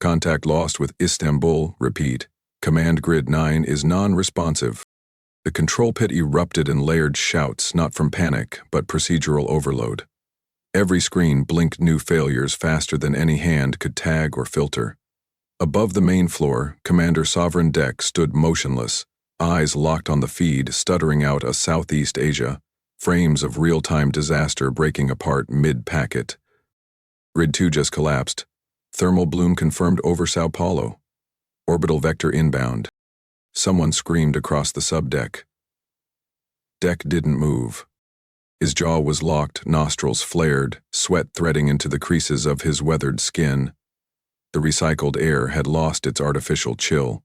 Contact lost with Istanbul. Repeat. Command Grid 9 is non-responsive. The control pit erupted in layered shouts, not from panic, but procedural overload. Every screen blinked new failures faster than any hand could tag or filter. Above the main floor, Commander Sovereign Deck stood motionless, eyes locked on the feed, stuttering out a Southeast Asia, frames of real-time disaster breaking apart mid-packet. Grid 2 just collapsed. Thermal bloom confirmed over Sao Paulo. Orbital vector inbound. Someone screamed across the subdeck. Deck didn't move. His jaw was locked, nostrils flared, sweat threading into the creases of his weathered skin. The recycled air had lost its artificial chill.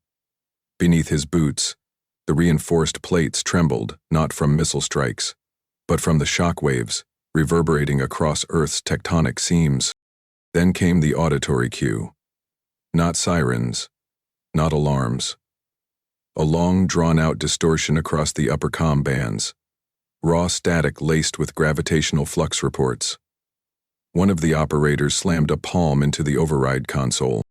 Beneath his boots, the reinforced plates trembled, not from missile strikes, but from the shock waves, reverberating across Earth's tectonic seams. Then came the auditory cue. Not sirens, not alarms. A long, drawn-out distortion across the upper comm bands. Raw static laced with gravitational flux reports. One of the operators slammed a palm into the override console.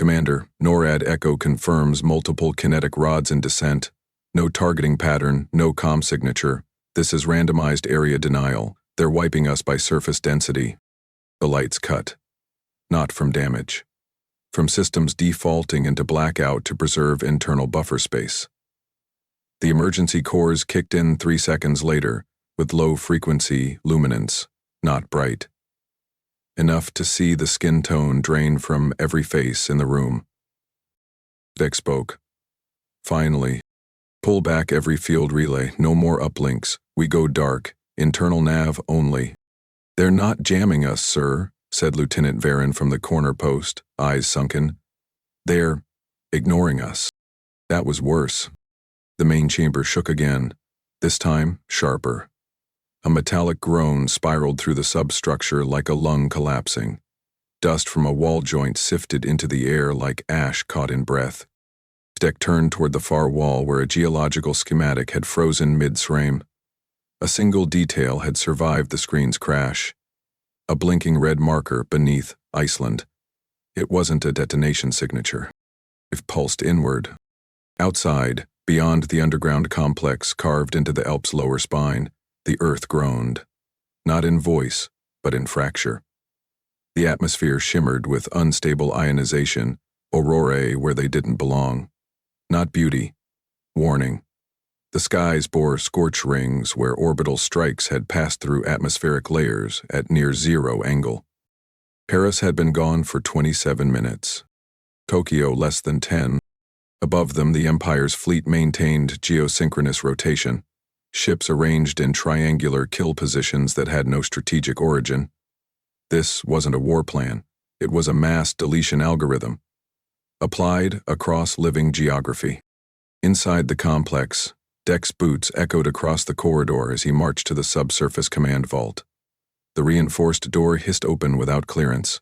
Commander, NORAD Echo confirms multiple kinetic rods in descent. No targeting pattern, no comm signature. This is randomized area denial. They're wiping us by surface density. The lights cut. Not from damage. From systems defaulting into blackout to preserve internal buffer space. The emergency cores kicked in 3 seconds later, with low-frequency luminance, not bright. Enough to see the skin tone drain from every face in the room. Deck spoke. Finally. Pull back every field relay, no more uplinks. We go dark, internal nav only. They're not jamming us, sir, said Lieutenant Varon from the corner post, eyes sunken. They're ignoring us. That was worse. The main chamber shook again, this time sharper. A metallic groan spiraled through the substructure like a lung collapsing. Dust from a wall joint sifted into the air like ash caught in breath. Deck turned toward the far wall where a geological schematic had frozen mid-frame. A single detail had survived the screen's crash. A blinking red marker beneath Iceland. It wasn't a detonation signature. It pulsed inward. Outside, beyond the underground complex carved into the Alps' lower spine, the earth groaned. Not in voice, but in fracture. The atmosphere shimmered with unstable ionization, aurorae where they didn't belong. Not beauty. Warning. The skies bore scorch rings where orbital strikes had passed through atmospheric layers at near zero angle. Paris had been gone for 27 minutes. Tokyo less than 10. Above them, the Empire's fleet maintained geosynchronous rotation, ships arranged in triangular kill positions that had no strategic origin. This wasn't a war plan. It was a mass deletion algorithm, applied across living geography. Inside the complex, Deck's boots echoed across the corridor as he marched to the subsurface command vault. The reinforced door hissed open without clearance.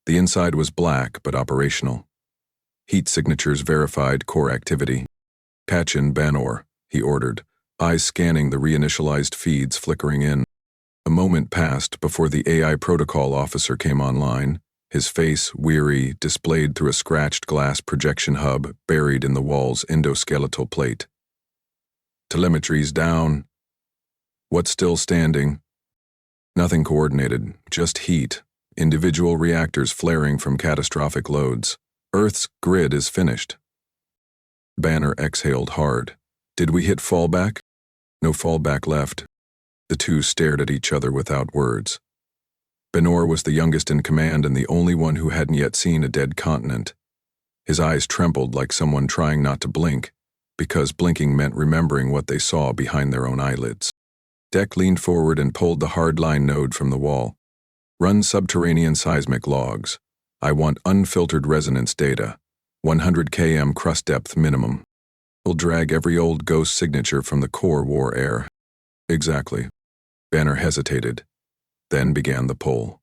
The inside was black but operational. Heat signatures verified core activity. Patch in Banor, he ordered, eyes scanning the reinitialized feeds flickering in. A moment passed before the AI protocol officer came online, his face, weary, displayed through a scratched glass projection hub buried in the wall's endoskeletal plate. Telemetry's down. What's still standing? Nothing coordinated, just heat, individual reactors flaring from catastrophic loads. Earth's grid is finished. Banner exhaled hard. Did we hit fallback? No fallback left. The two stared at each other without words. Banor was the youngest in command and the only one who hadn't yet seen a dead continent. His eyes trembled like someone trying not to blink, because blinking meant remembering what they saw behind their own eyelids. Deck leaned forward and pulled the hardline node from the wall. Run subterranean seismic logs. I want unfiltered resonance data. 100 km crust depth minimum. We'll drag every old ghost signature from the core war air. Exactly. Banner hesitated, then began the pull.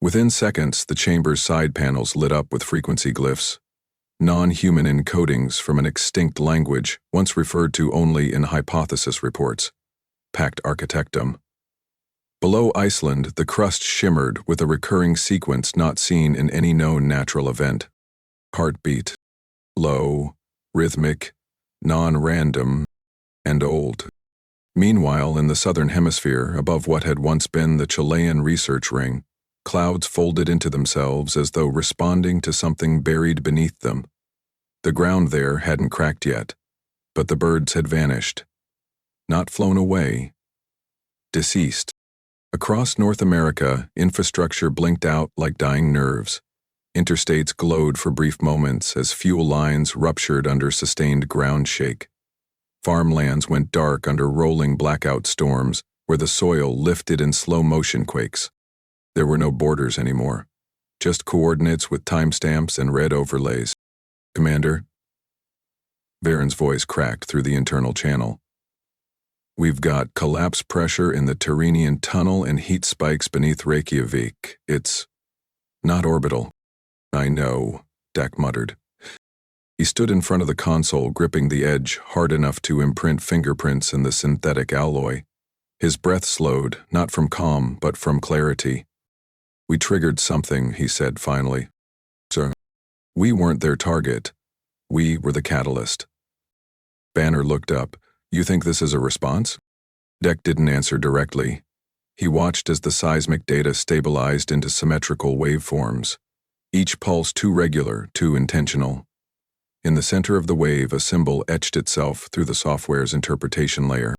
Within seconds, the chamber's side panels lit up with frequency glyphs, non-human encodings from an extinct language once referred to only in hypothesis reports, packed Architectum. Below Iceland, the crust shimmered with a recurring sequence not seen in any known natural event. Heartbeat. Low, rhythmic, non-random, and old. Meanwhile, in the southern hemisphere, above what had once been the Chilean research ring, clouds folded into themselves as though responding to something buried beneath them. The ground there hadn't cracked yet, but the birds had vanished. Not flown away. Deceased. Across North America, infrastructure blinked out like dying nerves. Interstates glowed for brief moments as fuel lines ruptured under sustained ground shake. Farmlands went dark under rolling blackout storms where the soil lifted in slow-motion quakes. There were no borders anymore, just coordinates with timestamps and red overlays. "Commander?" Varen's voice cracked through the internal channel. "We've got collapse pressure in the Tyrrhenian tunnel and heat spikes beneath Reykjavik. It's not orbital." "I know," Dak muttered. He stood in front of the console, gripping the edge hard enough to imprint fingerprints in the synthetic alloy. His breath slowed, not from calm, but from clarity. "We triggered something," he said finally. "Sir, we weren't their target. We were the catalyst." Banner looked up. "You think this is a response?" Dek didn't answer directly. He watched as the seismic data stabilized into symmetrical waveforms, each pulse too regular, too intentional. In the center of the wave, a symbol etched itself through the software's interpretation layer.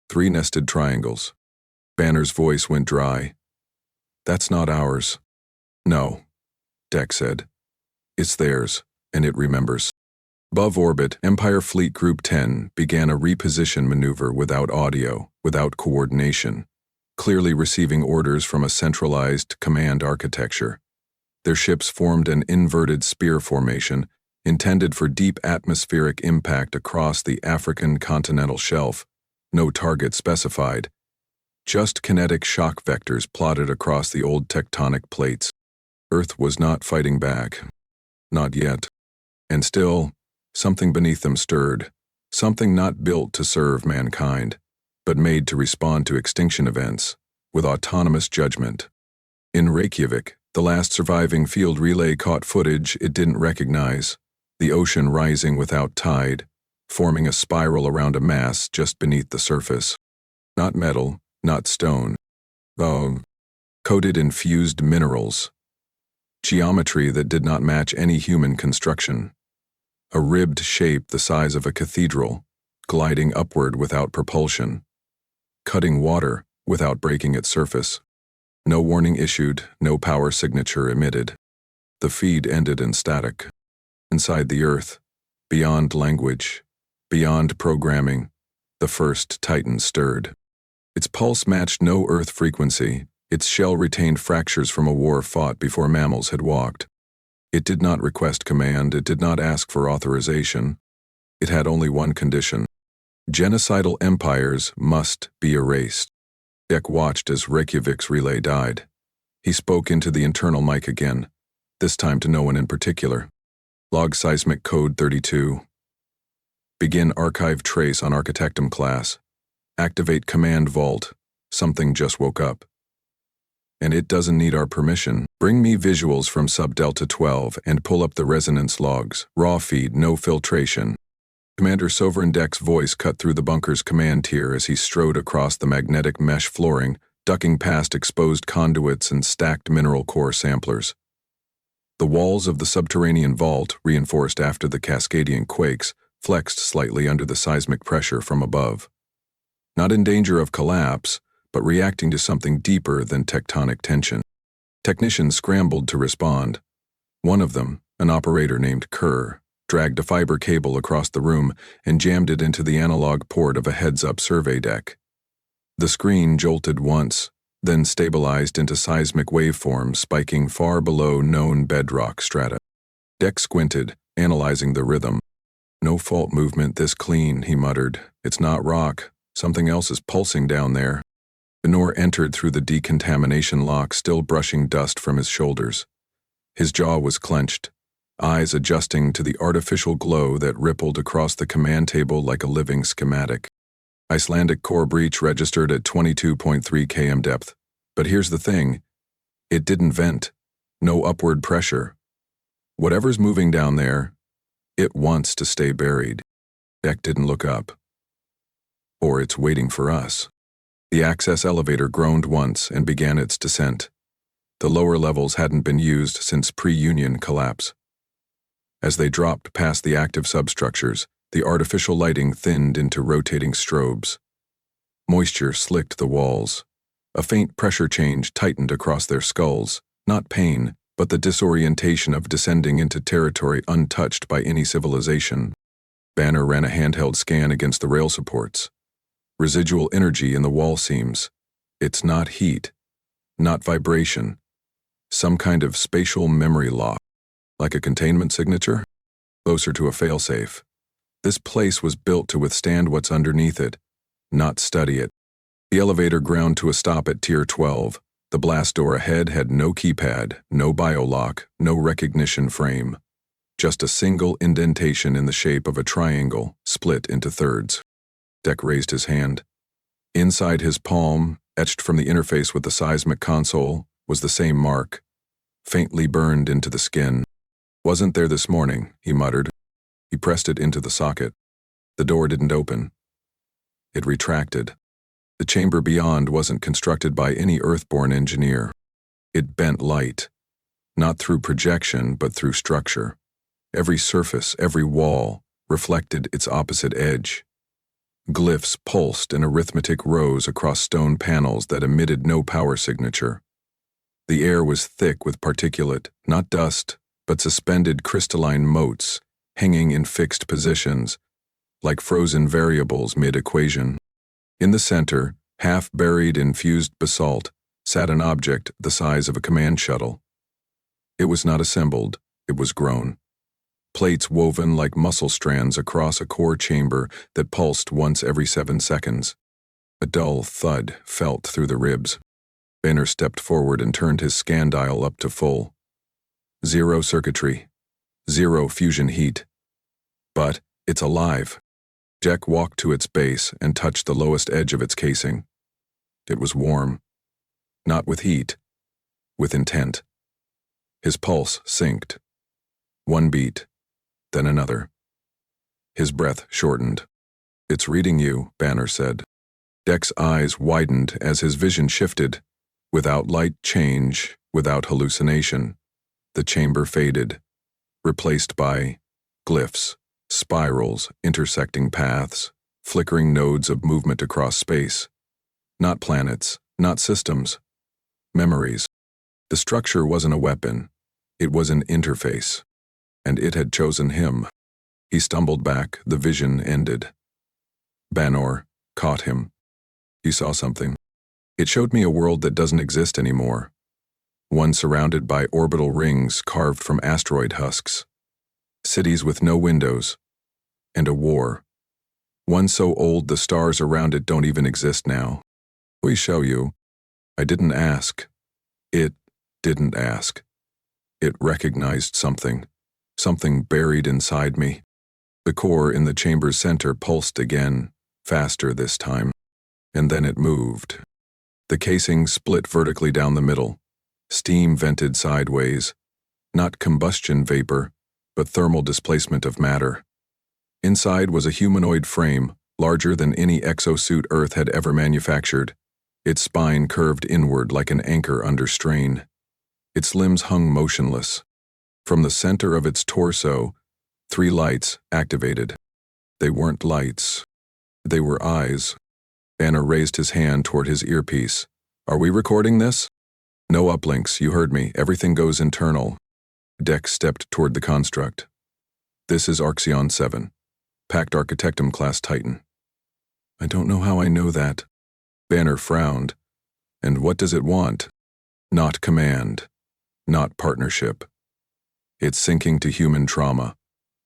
3 nested triangles. Banner's voice went dry. "That's not ours." "No," Dek said. "It's theirs, and it remembers." Above orbit, Empire Fleet Group 10 began a reposition maneuver without audio, without coordination, clearly receiving orders from a centralized command architecture. Their ships formed an inverted spear formation, intended for deep atmospheric impact across the African continental shelf, no target specified, just kinetic shock vectors plotted across the old tectonic plates. Earth was not fighting back. Not yet. And still, something beneath them stirred, something not built to serve mankind, but made to respond to extinction events, with autonomous judgment. In Reykjavik, the last surviving field relay caught footage it didn't recognize, the ocean rising without tide, forming a spiral around a mass just beneath the surface. Not metal, not stone. Coated in fused minerals. Geometry that did not match any human construction. A ribbed shape the size of a cathedral, gliding upward without propulsion. Cutting water without breaking its surface. No warning issued, no power signature emitted. The feed ended in static. Inside the Earth, beyond language, beyond programming, the first Titan stirred. Its pulse matched no Earth frequency. Its shell retained fractures from a war fought before mammals had walked. It did not request command. It did not ask for authorization. It had only one condition. Genocidal empires must be erased. Dek watched as Reykjavik's relay died. He spoke into the internal mic again, this time to no one in particular. "Log seismic code 32. Begin archive trace on Architectum class. Activate command vault. Something just woke up. And it doesn't need our permission. Bring me visuals from sub-Delta 12 and pull up the resonance logs. Raw feed, no filtration." Commander Sovereign Dek's voice cut through the bunker's command tier as he strode across the magnetic mesh flooring, ducking past exposed conduits and stacked mineral core samplers. The walls of the subterranean vault, reinforced after the Cascadian quakes, flexed slightly under the seismic pressure from above. Not in danger of collapse, but reacting to something deeper than tectonic tension. Technicians scrambled to respond. One of them, an operator named Kerr, dragged a fiber cable across the room and jammed it into the analog port of a heads-up survey deck. The screen jolted once, then stabilized into seismic waveforms spiking far below known bedrock strata. Dek squinted, analyzing the rhythm. "No fault movement this clean," he muttered. "It's not rock. Something else is pulsing down there." Benor entered through the decontamination lock, still brushing dust from his shoulders. His jaw was clenched, eyes adjusting to the artificial glow that rippled across the command table like a living schematic. "Icelandic core breach registered at 22.3 km depth. But here's the thing. It didn't vent. No upward pressure. Whatever's moving down there, it wants to stay buried. Deck didn't look up. Or it's waiting for us. The access elevator groaned once and began its descent. The lower levels hadn't been used since pre-Union collapse. As they dropped past the active substructures, the artificial lighting thinned into rotating strobes. Moisture slicked the walls. A faint pressure change tightened across their skulls, not pain, but the disorientation of descending into territory untouched by any civilization. Banner ran a handheld scan against the rail supports. Residual energy in the wall seams. It's not heat, not vibration. Some kind of spatial memory lock, like a containment signature, closer to a failsafe. This place was built to withstand what's underneath it, not study it. The elevator ground to a stop at Tier 12. The blast door ahead had no keypad, no biolock, no recognition frame. Just a single indentation in the shape of a triangle, split into thirds. Deck raised his hand. Inside his palm, etched from the interface with the seismic console, was the same mark, faintly burned into the skin. "Wasn't there this morning," he muttered. He pressed it into the socket. The door didn't open. It retracted. The chamber beyond wasn't constructed by any Earthborn engineer. It bent light, not through projection but through structure. Every surface, every wall, reflected its opposite edge. Glyphs pulsed in arithmetic rows across stone panels that emitted no power signature. The air was thick with particulate, not dust, but suspended crystalline motes, hanging in fixed positions, like frozen variables mid-equation. In the center, half-buried in fused basalt, sat an object the size of a command shuttle. It was not assembled, it was grown. Plates woven like muscle strands across a core chamber that pulsed once every 7 seconds. A dull thud felt through the ribs. Banner stepped forward and turned his scan dial up to full. 0 circuitry. 0 fusion heat. But it's alive. Jack walked to its base and touched the lowest edge of its casing. It was warm. Not with heat. With intent. His pulse synced. 1 beat. Then another. His breath shortened. "It's reading you," Banner said. Deck's eyes widened as his vision shifted. Without light change, without hallucination, the chamber faded, replaced by glyphs, spirals, intersecting paths, flickering nodes of movement across space. Not planets, not systems. Memories. The structure wasn't a weapon. It was an interface. And it had chosen him. He stumbled back, the vision ended. Banner caught him. "You saw something. It showed me a world that doesn't exist anymore. One surrounded by orbital rings carved from asteroid husks. Cities with no windows. And a war. One so old the stars around it don't even exist now. We show you." I didn't ask. It didn't ask. It recognized something. Something buried inside me. The core in the chamber's center pulsed again, faster this time. And then it moved. The casing split vertically down the middle. Steam vented sideways. Not combustion vapor, but thermal displacement of matter. Inside was a humanoid frame, larger than any exosuit Earth had ever manufactured. Its spine curved inward like an anchor under strain. Its limbs hung motionless. From the center of its torso, 3 lights activated. They weren't lights. They were eyes. Banner raised his hand toward his earpiece. "Are we recording this?" "No uplinks, you heard me. Everything goes internal." Deck stepped toward the construct. "This is Arxion 7, packed Architectum class Titan." "I don't know how I know that." Banner frowned. "And what does it want?" "Not command. Not partnership. It's sinking to human trauma.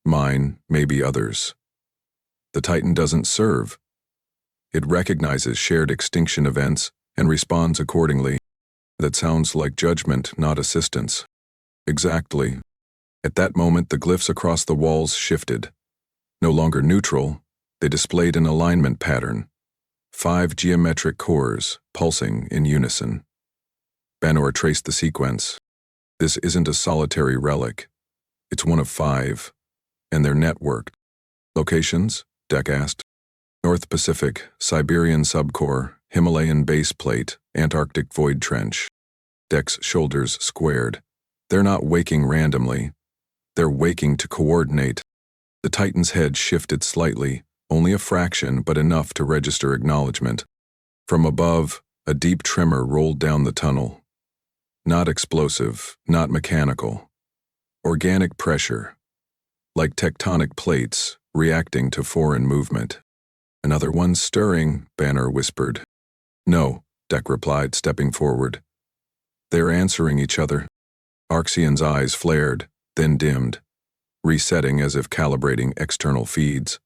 Mine, maybe others. The Titan doesn't serve. It recognizes shared extinction events and responds accordingly. That sounds like judgment, not assistance." "Exactly." At that moment, the glyphs across the walls shifted. No longer neutral, they displayed an alignment pattern. 5 geometric cores, pulsing in unison. Banor traced the sequence. This isn't a solitary relic. It's one of 5, and they're networked. Locations? Deck asked. North Pacific, Siberian subcore, Himalayan base plate, Antarctic void trench. Deck's shoulders squared. They're not waking randomly. They're waking to coordinate. The Titan's head shifted slightly, only a fraction but enough to register acknowledgement. From above, a deep tremor rolled down the tunnel. Not explosive, not mechanical. Organic pressure. Like tectonic plates, reacting to foreign movement. Another one stirring, Banner whispered. No, Deck replied, stepping forward. They're answering each other. Arxian's eyes flared, then dimmed, resetting as if calibrating external feeds.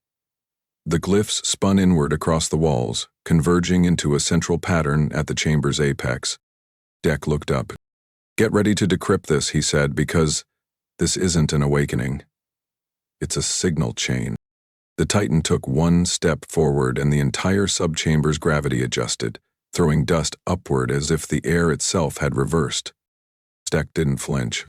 The glyphs spun inward across the walls, converging into a central pattern at the chamber's apex. Deck looked up. Get ready to decrypt this, he said, because this isn't an awakening. It's a signal chain. The Titan took one step forward and the entire subchamber's gravity adjusted, throwing dust upward as if the air itself had reversed. Deck didn't flinch.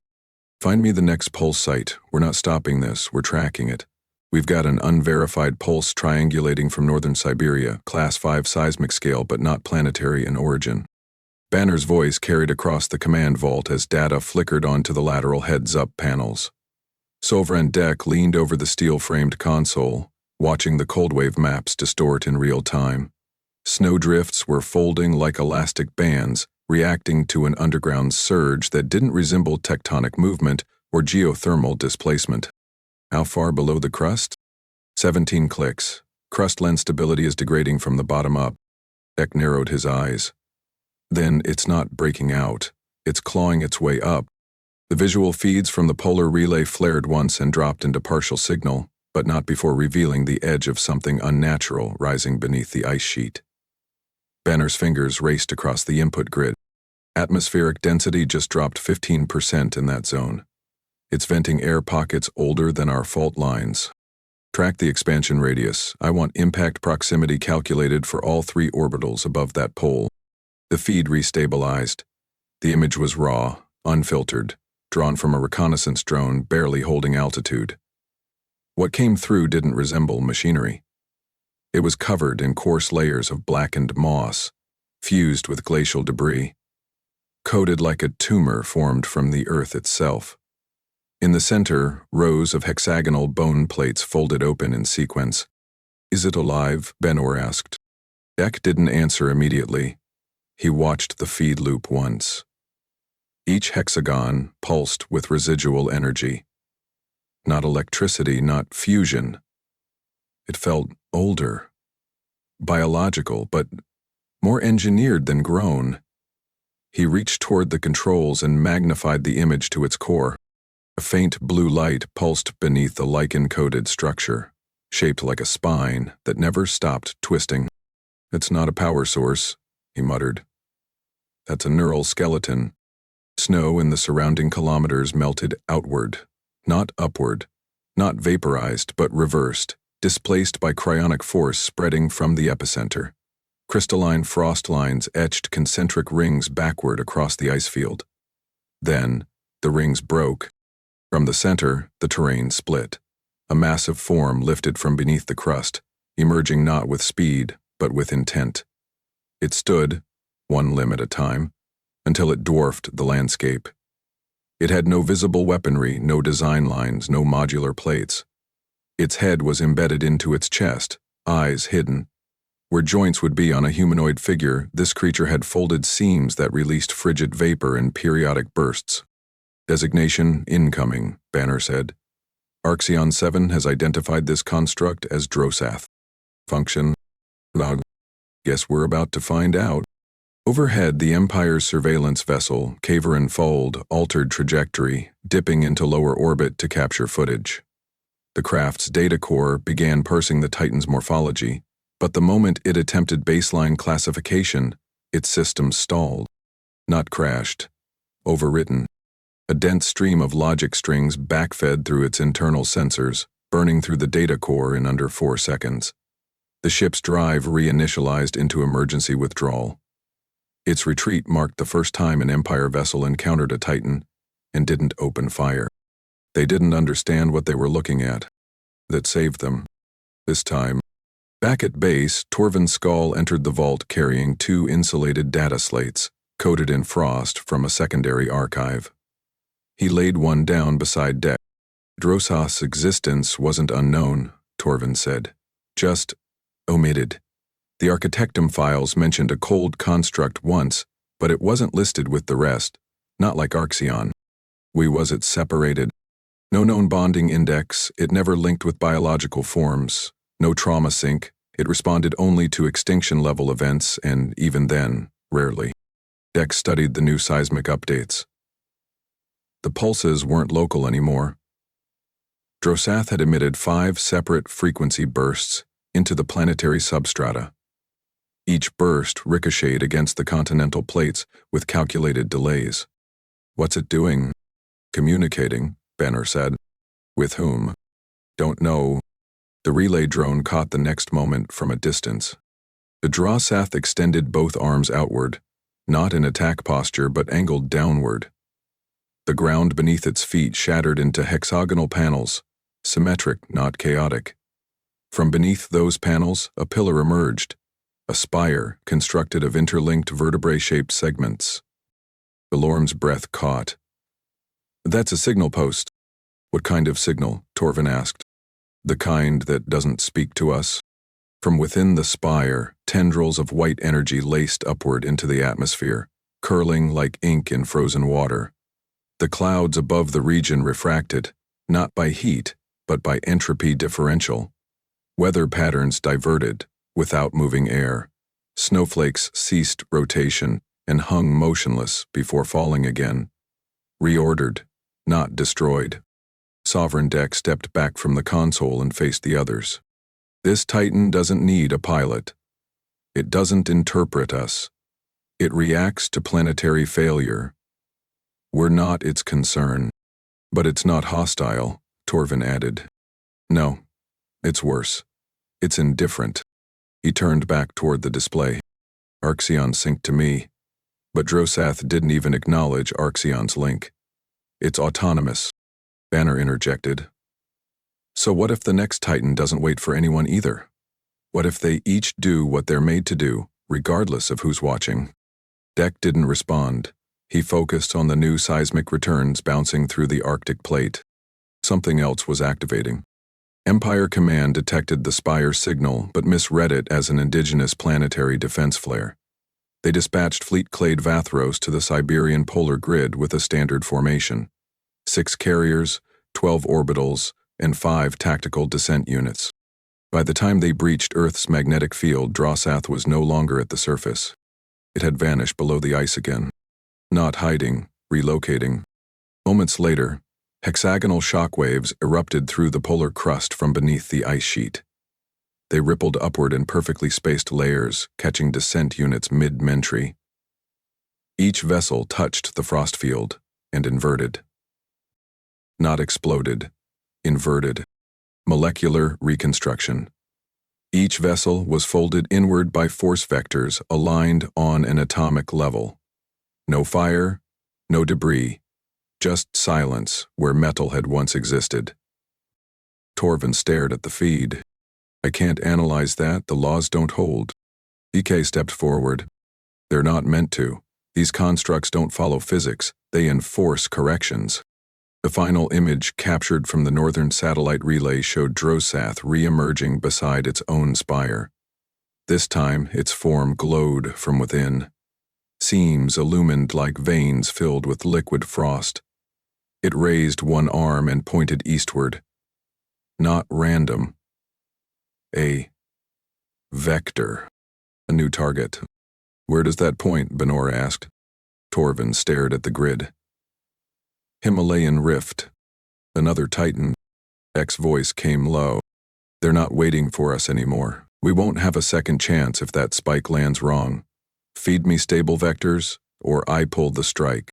Find me the next pulse site. We're not stopping this, we're tracking it. We've got an unverified pulse triangulating from northern Siberia, class 5 seismic scale but not planetary in origin. Banner's voice carried across the command vault as data flickered onto the lateral heads-up panels. Sovra and Deck leaned over the steel-framed console, watching the coldwave maps distort in real time. Snowdrifts were folding like elastic bands, reacting to an underground surge that didn't resemble tectonic movement or geothermal displacement. How far below the crust? 17 clicks. Crust lens stability is degrading from the bottom up. Deck narrowed his eyes. Then it's not breaking out. It's clawing its way up. The visual feeds from the polar relay flared once and dropped into partial signal, but not before revealing the edge of something unnatural rising beneath the ice sheet. Banner's fingers raced across the input grid. Atmospheric density just dropped 15% in that zone. It's venting air pockets older than our fault lines. Track the expansion radius. I want impact proximity calculated for all 3 orbitals above that pole. The feed restabilized. The image was raw, unfiltered, drawn from a reconnaissance drone barely holding altitude. What came through didn't resemble machinery. It was covered in coarse layers of blackened moss, fused with glacial debris, coated like a tumor formed from the earth itself. In the center, rows of hexagonal bone plates folded open in sequence. Is it alive? Banor asked. Deck didn't answer immediately. He watched the feed loop once. Each hexagon pulsed with residual energy. Not electricity, not fusion. It felt older, biological, but more engineered than grown. He reached toward the controls and magnified the image to its core. A faint blue light pulsed beneath the lichen-coated structure, shaped like a spine that never stopped twisting. It's not a power source, he muttered. That's a neural skeleton. Snow in the surrounding kilometers melted outward, not upward, not vaporized, but reversed, displaced by cryonic force spreading from the epicenter. Crystalline frost lines etched concentric rings backward across the ice field. Then, the rings broke. From the center, the terrain split. A massive form lifted from beneath the crust, emerging not with speed, but with intent. It stood, one limb at a time, until it dwarfed the landscape. It had no visible weaponry, no design lines, no modular plates. Its head was embedded into its chest, eyes hidden. Where joints would be on a humanoid figure, this creature had folded seams that released frigid vapor in periodic bursts. Designation incoming, Banner said. Arxion 7 has identified this construct as Drosath. Function? Log. Guess we're about to find out. Overhead, the Empire's surveillance vessel, Caverin Fold, altered trajectory, dipping into lower orbit to capture footage. The craft's data core began parsing the Titan's morphology, but the moment it attempted baseline classification, its system stalled. Not crashed. Overwritten. A dense stream of logic strings backfed through its internal sensors, burning through the data core in under 4 seconds. The ship's drive reinitialized into emergency withdrawal. Its retreat marked the first time an Empire vessel encountered a Titan and didn't open fire. They didn't understand what they were looking at. That saved them. This time. Back at base, Torvin Skull entered the vault carrying 2 insulated data slates, coated in frost from a secondary archive. He laid one down beside Deck. Drosath's existence wasn't unknown, Torvin said. Just omitted. The Architectum files mentioned a cold construct once, but it wasn't listed with the rest, not like Arxion. Was it separated? No known bonding index, it never linked with biological forms. No trauma sink, it responded only to extinction-level events, and even then, rarely. Dex studied the new seismic updates. The pulses weren't local anymore. Drosath had emitted 5 separate frequency bursts into the planetary substrata. Each burst ricocheted against the continental plates with calculated delays. What's it doing? Communicating, Banner said. With whom? Don't know. The relay drone caught the next moment from a distance. The Drosath extended both arms outward, not in attack posture but angled downward. The ground beneath its feet shattered into hexagonal panels, symmetric, not chaotic. From beneath those panels, a pillar emerged, a spire constructed of interlinked vertebrae-shaped segments. Belorm's breath caught. That's a signal post. What kind of signal? Torvin asked. The kind that doesn't speak to us. From within the spire, tendrils of white energy laced upward into the atmosphere, curling like ink in frozen water. The clouds above the region refracted, not by heat, but by entropy differential. Weather patterns diverted, without moving air. Snowflakes ceased rotation and hung motionless before falling again. Reordered, not destroyed. Sovereign Deck stepped back from the console and faced the others. This Titan doesn't need a pilot. It doesn't interpret us. It reacts to planetary failure. We're not its concern. But it's not hostile, Torvin added. No, it's worse. It's indifferent. He turned back toward the display. Arxion synced to me. But Drosath didn't even acknowledge Arxion's link. It's autonomous, Banner interjected. So what if the next Titan doesn't wait for anyone either? What if they each do what they're made to do, regardless of who's watching? Deck didn't respond. He focused on the new seismic returns bouncing through the Arctic plate. Something else was activating. Empire Command detected the spire signal but misread it as an indigenous planetary defense flare. They dispatched fleet-clade Vathros to the Siberian polar grid with a standard formation. 6 carriers, 12 orbitals, and 5 tactical descent units. By the time they breached Earth's magnetic field, Drosath was no longer at the surface. It had vanished below the ice again. Not hiding, relocating. Moments later, hexagonal shockwaves erupted through the polar crust from beneath the ice sheet. They rippled upward in perfectly spaced layers, catching descent units mid-mentry. Each vessel touched the frost field and inverted. Not exploded, inverted. Molecular reconstruction. Each vessel was folded inward by force vectors aligned on an atomic level. No fire, no debris, just silence where metal had once existed. Torvin stared at the feed. I can't analyze that, the laws don't hold. EK stepped forward. They're not meant to. These constructs don't follow physics, they enforce corrections. The final image captured from the northern satellite relay showed Drosath re-emerging beside its own spire. This time, its form glowed from within. Seams illumined like veins filled with liquid frost. It raised one arm and pointed eastward. Not random. A vector. A new target. Where does that point? Benor asked. Torvin stared at the grid. Himalayan rift. Another Titan. Deck's voice came low. They're not waiting for us anymore. We won't have a second chance if that spike lands wrong. Feed me stable vectors, or I pull the strike.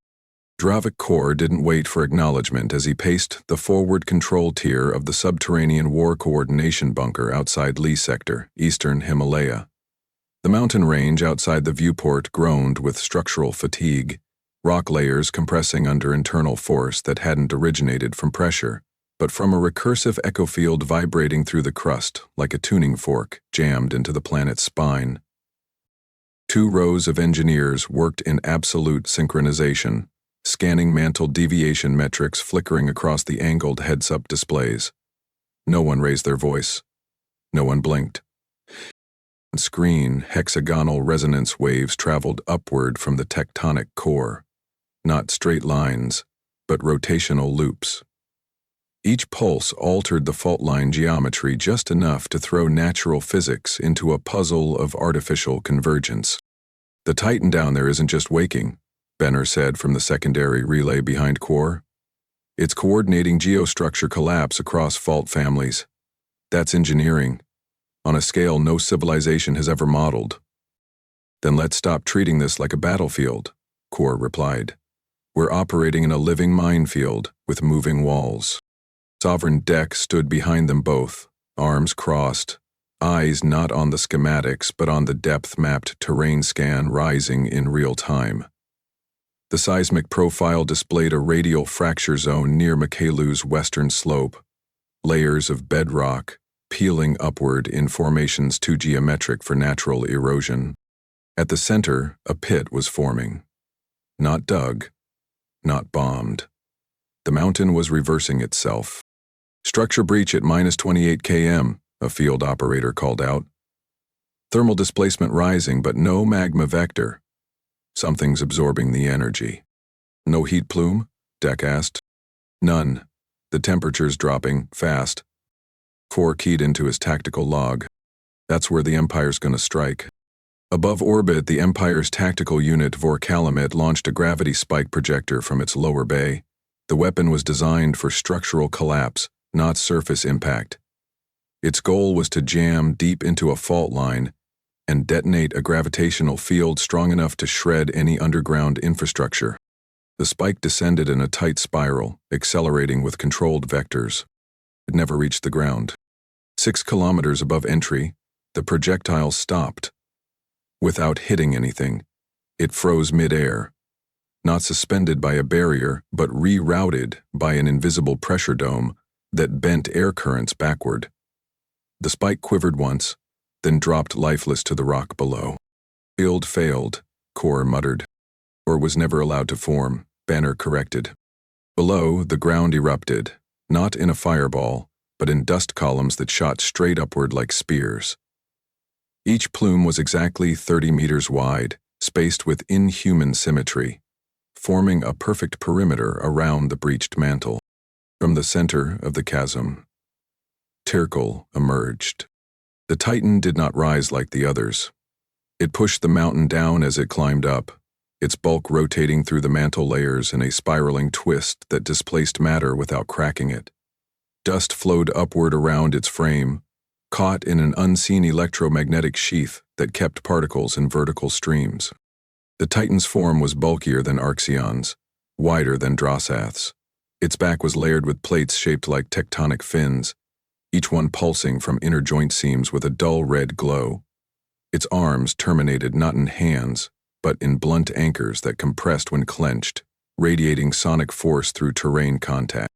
Dravik Kor didn't wait for acknowledgement as he paced the forward control tier of the subterranean war coordination bunker outside Lee Sector, eastern Himalaya. The mountain range outside the viewport groaned with structural fatigue, rock layers compressing under internal force that hadn't originated from pressure, but from a recursive echo field vibrating through the crust like a tuning fork jammed into the planet's spine. 2 rows of engineers worked in absolute synchronization, scanning mantle deviation metrics flickering across the angled heads-up displays. No one raised their voice. No one blinked. On screen, hexagonal resonance waves traveled upward from the tectonic core, not straight lines, but rotational loops. Each pulse altered the fault line geometry just enough to throw natural physics into a puzzle of artificial convergence. "The Titan down there isn't just waking," Benner said from the secondary relay behind core. "It's coordinating geostructure collapse across fault families. That's engineering, on a scale no civilization has ever modeled." "Then let's stop treating this like a battlefield," Core replied. "We're operating in a living minefield with moving walls." Sovereign Deck stood behind them both, arms crossed, eyes not on the schematics but on the depth-mapped terrain scan rising in real time. The seismic profile displayed a radial fracture zone near Makalu's western slope, layers of bedrock peeling upward in formations too geometric for natural erosion. At the center, a pit was forming. Not dug, not bombed. The mountain was reversing itself. "Structure breach at -28 km, a field operator called out. "Thermal displacement rising, but no magma vector. Something's absorbing the energy." "No heat plume?" Deck asked. "None. The temperature's dropping, fast." Core keyed into his tactical log. "That's where the Empire's gonna strike." Above orbit, the Empire's tactical unit Vorkalamit launched a gravity spike projector from its lower bay. The weapon was designed for structural collapse, not surface impact. Its goal was to jam deep into a fault line and detonate a gravitational field strong enough to shred any underground infrastructure. The spike descended in a tight spiral, accelerating with controlled vectors. It never reached the ground. 6 kilometers above entry, the projectile stopped. Without hitting anything, it froze mid-air, not suspended by a barrier, but rerouted by an invisible pressure dome that bent air currents backward. The spike quivered once, then dropped lifeless to the rock below. "Build failed," Core muttered. "Or was never allowed to form," Banner corrected. Below, the ground erupted, not in a fireball, but in dust columns that shot straight upward like spears. Each plume was exactly 30 meters wide, spaced with inhuman symmetry, forming a perfect perimeter around the breached mantle. From the center of the chasm, Tierkall emerged. The Titan did not rise like the others. It pushed the mountain down as it climbed up, its bulk rotating through the mantle layers in a spiraling twist that displaced matter without cracking it. Dust flowed upward around its frame, caught in an unseen electromagnetic sheath that kept particles in vertical streams. The Titan's form was bulkier than Arxion's, wider than Drosath's. Its back was layered with plates shaped like tectonic fins, each one pulsing from inner joint seams with a dull red glow. Its arms terminated not in hands, but in blunt anchors that compressed when clenched, radiating sonic force through terrain contact.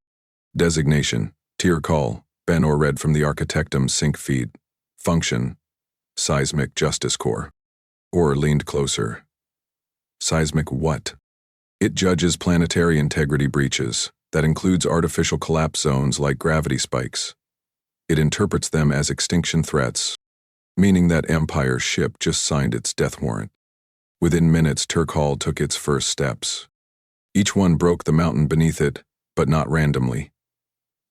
Designation: Tierkall, Ben read from the Architectum sync feed. Function: Seismic Justice Core. Or leaned closer. Seismic what? It judges planetary integrity breaches. That includes artificial collapse zones like gravity spikes. It interprets them as extinction threats, meaning that Empire's ship just signed its death warrant. Within minutes, Tierkall took its first steps. Each one broke the mountain beneath it, but not randomly.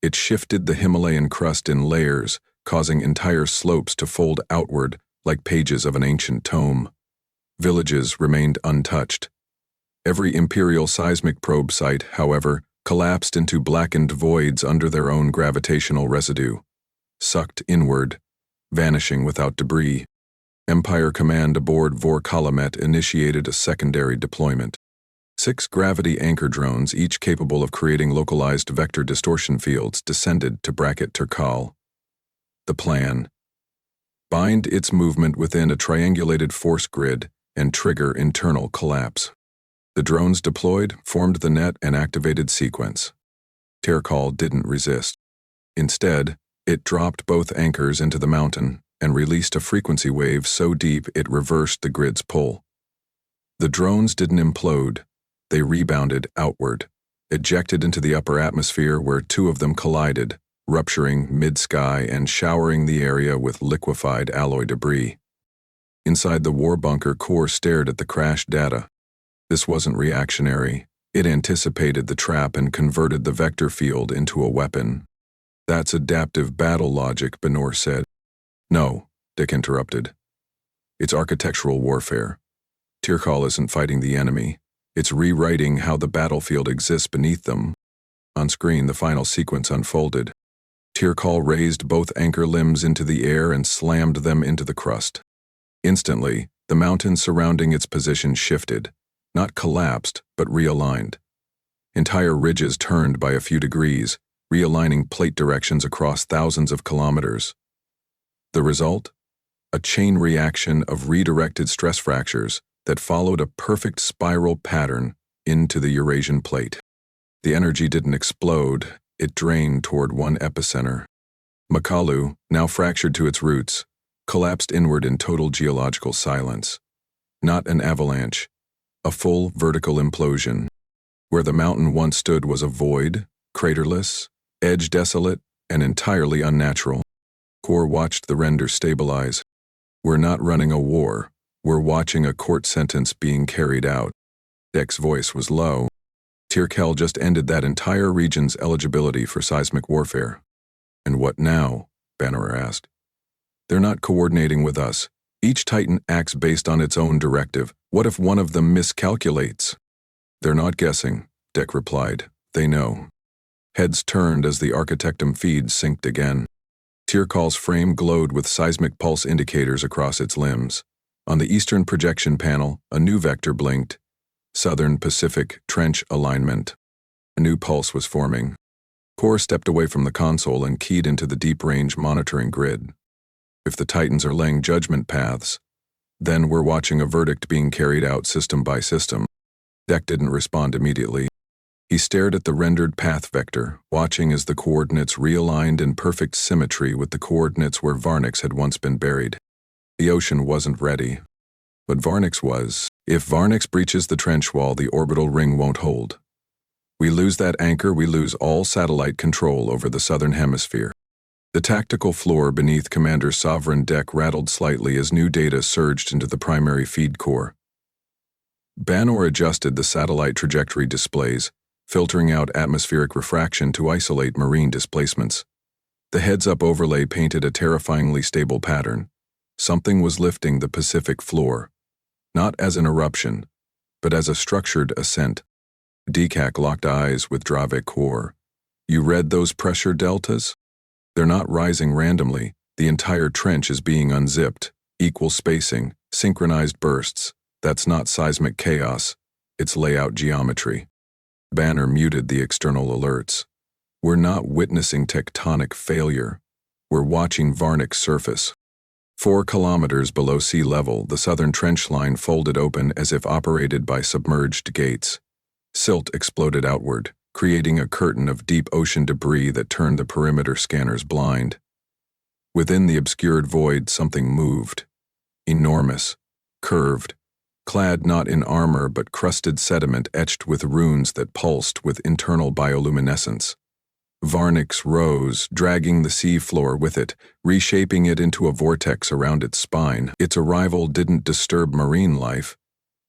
It shifted the Himalayan crust in layers, causing entire slopes to fold outward like pages of an ancient tome. Villages remained untouched. Every Imperial seismic probe site, however, collapsed into blackened voids under their own gravitational residue, sucked inward, vanishing without debris. Empire Command aboard Vorkalamit initiated a secondary deployment. 6 gravity anchor drones, each capable of creating localized vector distortion fields, descended to bracket Tierkall. The plan: Bind its movement within a triangulated force grid and trigger internal collapse. The drones deployed, formed the net, and activated sequence. Tierkall didn't resist. Instead, it dropped both anchors into the mountain and released a frequency wave so deep it reversed the grid's pull. The drones didn't implode. They rebounded outward, ejected into the upper atmosphere where two of them collided, rupturing mid-sky and showering the area with liquefied alloy debris. Inside the war bunker, Core stared at the crashed data. This wasn't reactionary. It anticipated the trap and converted the vector field into a weapon. That's adaptive battle logic, Benor said. No, Dick interrupted. It's architectural warfare. Tierkall isn't fighting the enemy. It's rewriting how the battlefield exists beneath them. On screen, the final sequence unfolded. Tierkall raised both anchor limbs into the air and slammed them into the crust. Instantly, the mountains surrounding its position shifted, not collapsed, but realigned. Entire ridges turned by a few degrees, realigning plate directions across thousands of kilometers. The result? A chain reaction of redirected stress fractures that followed a perfect spiral pattern into the Eurasian plate. The energy didn't explode, it drained toward one epicenter. Makalu, now fractured to its roots, collapsed inward in total geological silence. Not an avalanche, a full vertical implosion. Where the mountain once stood was a void, craterless, edge desolate, and entirely unnatural. Core watched the render stabilize. We're not running a war. We're watching a court sentence being carried out. Deck's voice was low. Tierkall just ended that entire region's eligibility for seismic warfare. And what now? Bannerer asked. They're not coordinating with us. Each Titan acts based on its own directive. What if one of them miscalculates? They're not guessing, Deck replied. They know. Heads turned as the Architectum feed synced again. Tierkall's frame glowed with seismic pulse indicators across its limbs. On the eastern projection panel, a new vector blinked. Southern Pacific Trench Alignment. A new pulse was forming. Core stepped away from the console and keyed into the deep-range monitoring grid. If the Titans are laying judgment paths, then we're watching a verdict being carried out system by system. Deck didn't respond immediately. He stared at the rendered path vector, watching as the coordinates realigned in perfect symmetry with the coordinates where Varnex had once been buried. The ocean wasn't ready. But Varnex was. If Varnex breaches the trench wall, the orbital ring won't hold. We lose that anchor, we lose all satellite control over the southern hemisphere. The tactical floor beneath Commander Sovereign Deck rattled slightly as new data surged into the primary feed core. Banor adjusted the satellite trajectory displays, filtering out atmospheric refraction to isolate marine displacements. The heads-up overlay painted a terrifyingly stable pattern. Something was lifting the Pacific floor, not as an eruption, but as a structured ascent. DCAC locked eyes with Drosath Core. You read those pressure deltas? They're not rising randomly. The entire trench is being unzipped, equal spacing, synchronized bursts. That's not seismic chaos, it's layout geometry. Banner muted the external alerts. We're not witnessing tectonic failure. We're watching Varnex surface. 4 kilometers below sea level, the southern trench line folded open as if operated by submerged gates. Silt exploded outward, creating a curtain of deep ocean debris that turned the perimeter scanners blind. Within the obscured void, something moved. Enormous, curved, clad not in armor but crusted sediment etched with runes that pulsed with internal bioluminescence. Varnex rose, dragging the sea floor with it, reshaping it into a vortex around its spine. Its arrival didn't disturb marine life.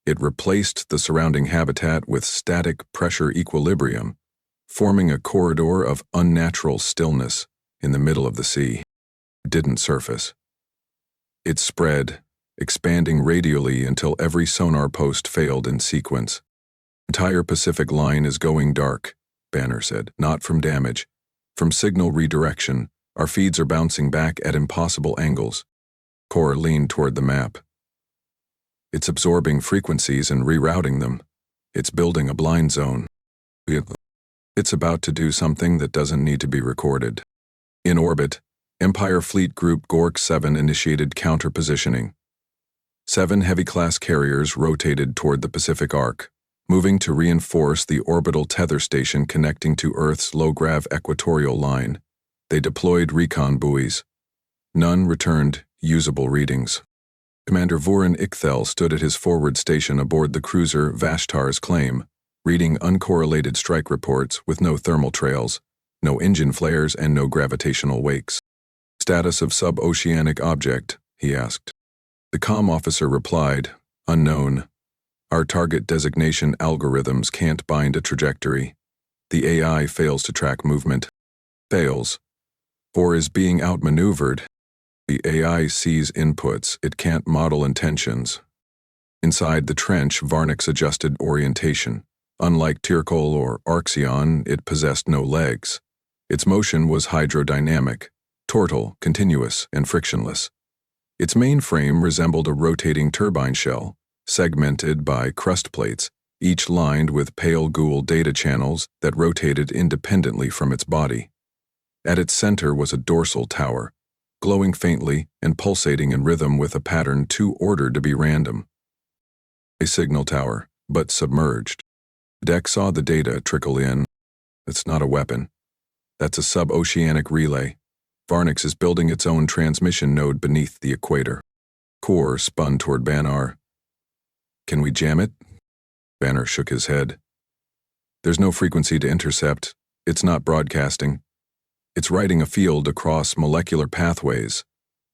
It replaced the surrounding habitat with static pressure equilibrium, forming a corridor of unnatural stillness in the middle of the sea. It didn't surface. It spread, expanding radially until every sonar post failed in sequence. Entire Pacific line is going dark, Banner said. Not from damage. From signal redirection, our feeds are bouncing back at impossible angles. Core leaned toward the map. It's absorbing frequencies and rerouting them. It's building a blind zone. It's about to do something that doesn't need to be recorded. In orbit, Empire Fleet Group Gork 7 initiated counter-positioning. 7 heavy-class carriers rotated toward the Pacific Arc, moving to reinforce the orbital tether station connecting to Earth's low-grav equatorial line. They deployed recon buoys. None returned usable readings. Commander Vorin Ichthel stood at his forward station aboard the cruiser Vashtar's Claim, reading uncorrelated strike reports with no thermal trails, no engine flares, and no gravitational wakes. "Status of sub-oceanic object?" he asked. The comm officer replied, "Unknown. Our target designation algorithms can't bind a trajectory. The AI fails to track movement. Fails. Or is being outmaneuvered. The AI sees inputs, it can't model intentions." Inside the trench, Varnex adjusted orientation. Unlike Tierkall or Arxion, it possessed no legs. Its motion was hydrodynamic, tortal, continuous, and frictionless. Its main frame resembled a rotating turbine shell, segmented by crust plates, each lined with pale ghoul data channels that rotated independently from its body. At its center was a dorsal tower, glowing faintly and pulsating in rhythm with a pattern too ordered to be random. A signal tower, but submerged. Deck saw the data trickle in. It's not a weapon. That's a sub-oceanic relay. Varnex is building its own transmission node beneath the equator. Core spun toward Banar. "Can we jam it?" Banar shook his head. "There's no frequency to intercept. It's not broadcasting. It's writing a field across molecular pathways.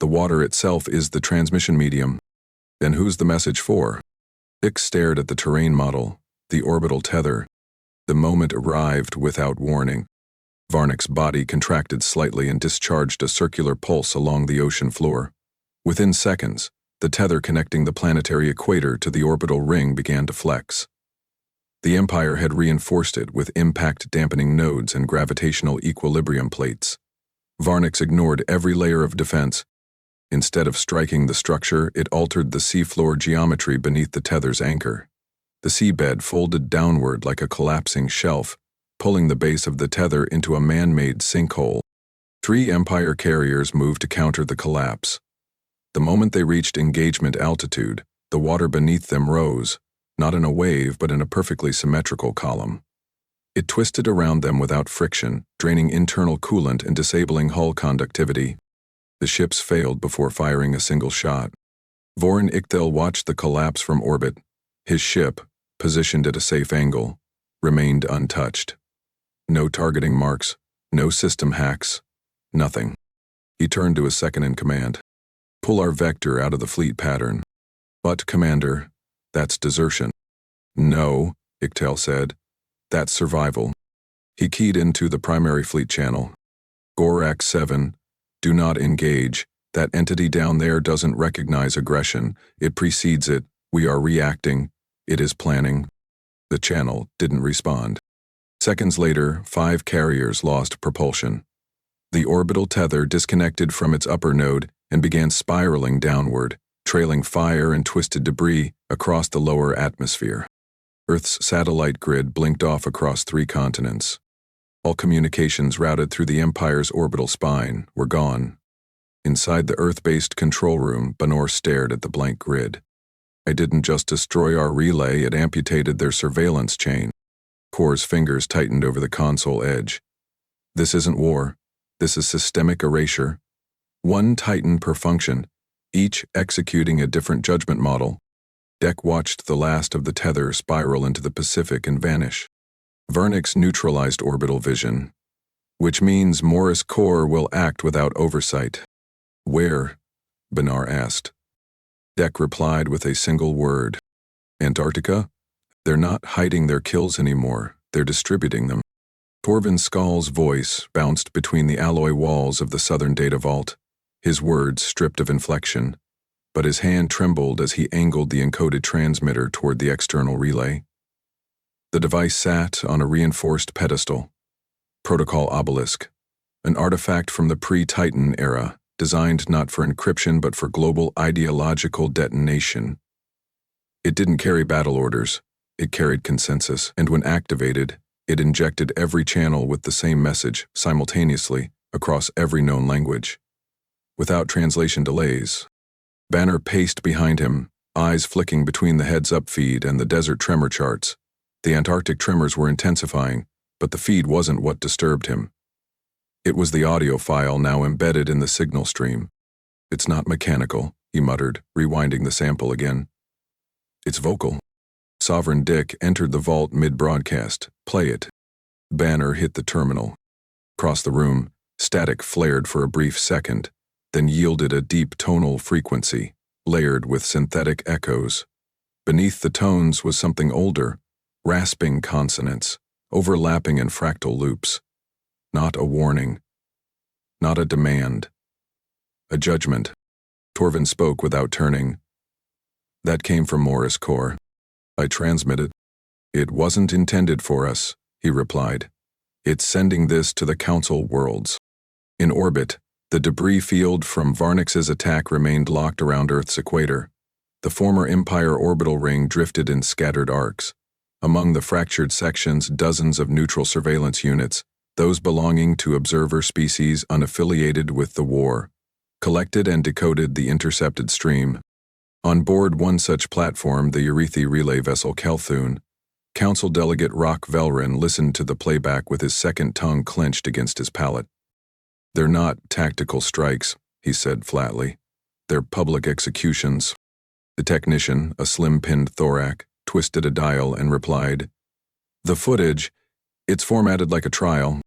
The water itself is the transmission medium." "Then who's the message for?" Dick stared at the terrain model, the orbital tether. The moment arrived without warning. Varnex's body contracted slightly and discharged a circular pulse along the ocean floor. Within seconds, the tether connecting the planetary equator to the orbital ring began to flex. The Empire had reinforced it with impact-dampening nodes and gravitational equilibrium plates. Varnex ignored every layer of defense. Instead of striking the structure, it altered the seafloor geometry beneath the tether's anchor. The seabed folded downward like a collapsing shelf, pulling the base of the tether into a man-made sinkhole. 3 Empire carriers moved to counter the collapse. The moment they reached engagement altitude, the water beneath them rose, not in a wave but in a perfectly symmetrical column. It twisted around them without friction, draining internal coolant and disabling hull conductivity. The ships failed before firing a single shot. Vorin Ichthel watched the collapse from orbit. His ship, positioned at a safe angle, remained untouched. No targeting marks, no system hacks, nothing. He turned to his second-in-command. "Pull our vector out of the fleet pattern." "But, Commander, that's desertion." "No," Ichthel said. "That's survival." He keyed into the primary fleet channel. "Gorak 7, do not engage. That entity down there doesn't recognize aggression. It precedes it. We are reacting. It is planning." The channel didn't respond. Seconds later, 5 carriers lost propulsion. The orbital tether disconnected from its upper node and began spiraling downward, trailing fire and twisted debris across the lower atmosphere. Earth's satellite grid blinked off across 3 continents. All communications routed through the Empire's orbital spine were gone. Inside the Earth-based control room, Banar stared at the blank grid. "I didn't just destroy our relay, it amputated their surveillance chain." Core's fingers tightened over the console edge. "This isn't war. This is systemic erasure. 1 Titan per function, each executing a different judgment model." Deck watched the last of the tether spiral into the Pacific and vanish. Varnex neutralized orbital vision, which means Morris Core will act without oversight. "Where?" Banar asked. Deck replied with a single word. "Antarctica? They're not hiding their kills anymore, they're distributing them." Torvin Skall's voice bounced between the alloy walls of the southern data vault, his words stripped of inflection, but his hand trembled as he angled the encoded transmitter toward the external relay. The device sat on a reinforced pedestal. Protocol Obelisk, an artifact from the pre-Titan era, designed not for encryption but for global ideological detonation. It didn't carry battle orders. It carried consensus, and when activated, it injected every channel with the same message simultaneously across every known language. without translation delays. Banner paced behind him, eyes flicking between the heads-up feed and the desert tremor charts. The Antarctic tremors were intensifying, but the feed wasn't what disturbed him. It was the audio file now embedded in the signal stream. "It's not mechanical," he muttered, rewinding the sample again. "It's vocal." Sovereign Dick entered the vault mid-broadcast. "Play it." Banner hit the terminal. Across the room, static flared for a brief second, then yielded a deep tonal frequency, layered with synthetic echoes. Beneath the tones was something older, rasping consonants, overlapping in fractal loops. Not a warning. Not a demand. A judgment. Torvin spoke without turning. "That came from Morris Core. I transmitted." "It wasn't intended for us," he replied. "It's sending this to the Council worlds." In orbit, the debris field from Varnex's attack remained locked around Earth's equator. The former Empire orbital ring drifted in scattered arcs. Among the fractured sections, dozens of neutral surveillance units, those belonging to observer species unaffiliated with the war, collected and decoded the intercepted stream. On board one such platform, the Eurethi relay vessel Kelthun, Council Delegate Rock Velrin listened to the playback with his second tongue clenched against his palate. "They're not tactical strikes," he said flatly. "They're public executions." The technician, a slim-pinned thorac, twisted a dial and replied, "The footage, it's formatted like a trial.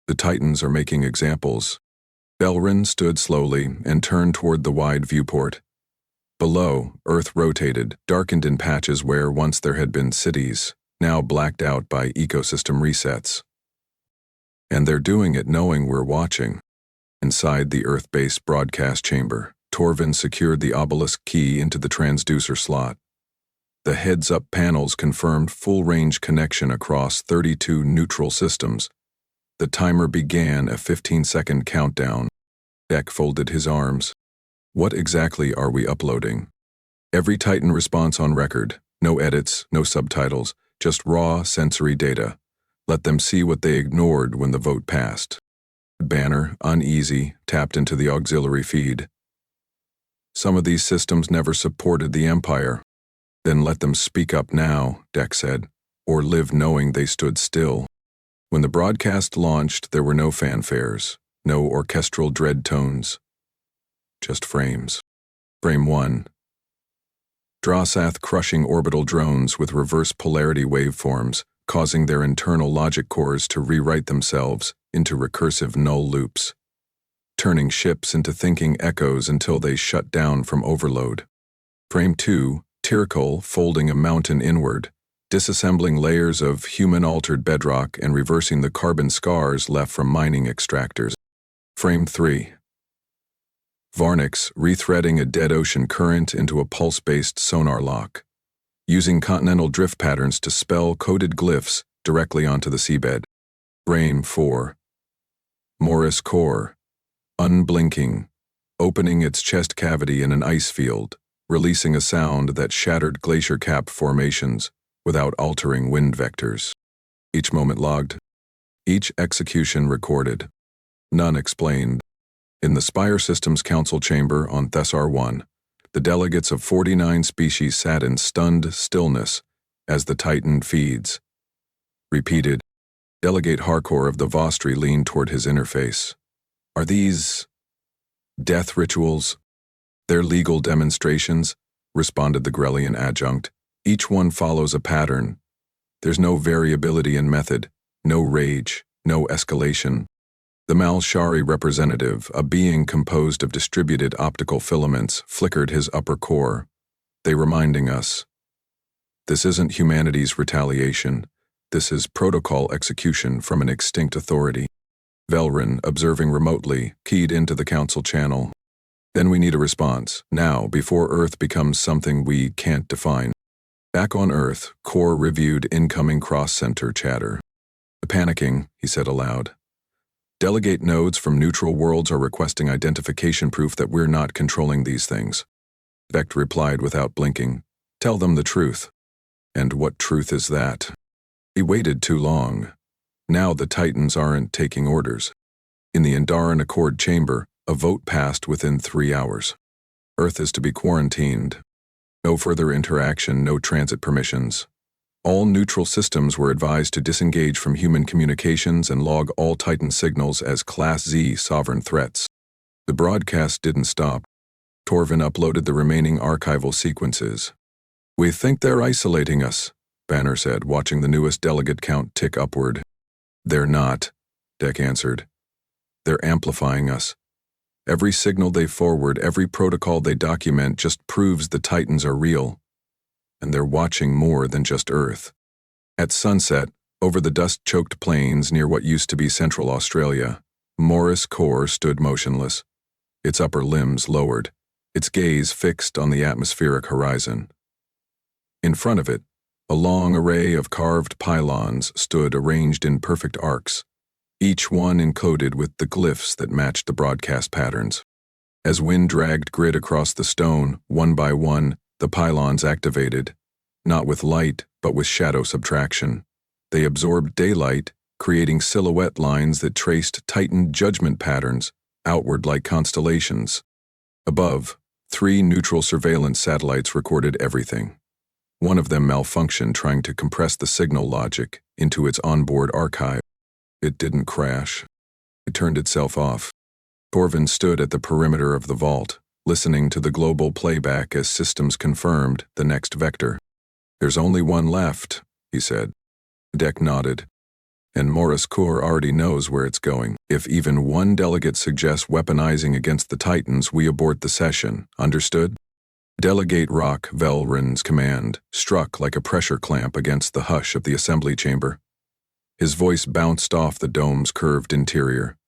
The Titans are making examples." Velrin stood slowly and turned toward the wide viewport. Below, Earth rotated, darkened in patches where once there had been cities, now blacked out by ecosystem resets. "And they're doing it knowing we're watching." Inside the Earth-based broadcast chamber, Torvin secured the obelisk key into the transducer slot. The heads-up panels confirmed full-range connection across 32 neutral systems. The timer began a 15-second countdown. Deck folded his arms. "What exactly are we uploading?" "Every Titan response on record. No edits, no subtitles, just raw sensory data. Let them see what they ignored when the vote passed." Banner, uneasy, tapped into the auxiliary feed. "Some of these systems never supported the Empire." "Then let them speak up now," Deck said, "or live knowing they stood still." When the broadcast launched, there were no fanfares, no orchestral dread tones. Just frames. Frame 1. Drosath crushing orbital drones with reverse polarity waveforms, causing their internal logic cores to rewrite themselves into recursive null loops, turning ships into thinking echoes until they shut down from overload. Frame 2. Tierkall folding a mountain inward, disassembling layers of human-altered bedrock and reversing the carbon scars left from mining extractors. Frame 3. Varnex rethreading a dead ocean current into a pulse-based sonar lock, using continental drift patterns to spell coded glyphs directly onto the seabed. Frame 4. Morris Core, unblinking, opening its chest cavity in an ice field, releasing a sound that shattered glacier cap formations without altering wind vectors. Each moment logged. Each execution recorded. None explained. In the Spire Systems Council chamber on Thessar 1, the delegates of 49 species sat in stunned stillness as the Titan feeds. Repeated. Delegate Harcourt of the Vostri leaned toward his interface. "Are these death rituals?" "They're legal demonstrations," responded the Grellian adjunct. "Each one follows a pattern. There's no variability in method, no rage, no escalation." The Malshari representative, a being composed of distributed optical filaments, flickered his upper core. "They reminding us. This isn't humanity's retaliation. This is protocol execution from an extinct authority." Velrin, observing remotely, keyed into the council channel. "Then we need a response, now, before Earth becomes something we can't define." Back on Earth, Core reviewed incoming cross-center chatter. "Panicking," he said aloud. "Delegate nodes from neutral worlds are requesting identification proof that we're not controlling these things." Vect replied without blinking. "Tell them the truth." "And what truth is that?" He waited too long. Now the Titans aren't taking orders. In the Andaran Accord chamber, A vote passed within 3 hours. Earth is to be quarantined. No further interaction, no transit permissions. All neutral systems were advised to disengage from human communications and log all Titan signals as Class Z sovereign threats. The broadcast didn't stop. Torvin uploaded the remaining archival sequences. "We think they're isolating us," Banner said, watching the newest delegate count tick upward. "They're not," Deck answered. "They're amplifying us. Every signal they forward, every protocol they document just proves the Titans are real. And they're watching more than just Earth." At sunset, over the dust-choked plains near what used to be Central Australia, Morris Core stood motionless, its upper limbs lowered, its gaze fixed on the atmospheric horizon. In front of it, a long array of carved pylons stood arranged in perfect arcs, each one encoded with the glyphs that matched the broadcast patterns. As wind dragged grid across the stone, one by one, the pylons activated, not with light, but with shadow subtraction. They absorbed daylight, creating silhouette lines that traced Titan judgment patterns outward like constellations. Above, 3 neutral surveillance satellites recorded everything. One of them malfunctioned, trying to compress the signal logic into its onboard archive. It didn't crash. It turned itself off. Torvin stood at the perimeter of the vault, listening to the global playback as systems confirmed the next vector. "There's only one left," he said. Deck nodded. "And Morris Core already knows where it's going. If even one delegate suggests weaponizing against the Titans, we abort the session. Understood?" Delegate Rock Velrin's command struck like a pressure clamp against the hush of the assembly chamber. His voice bounced off the dome's curved interior,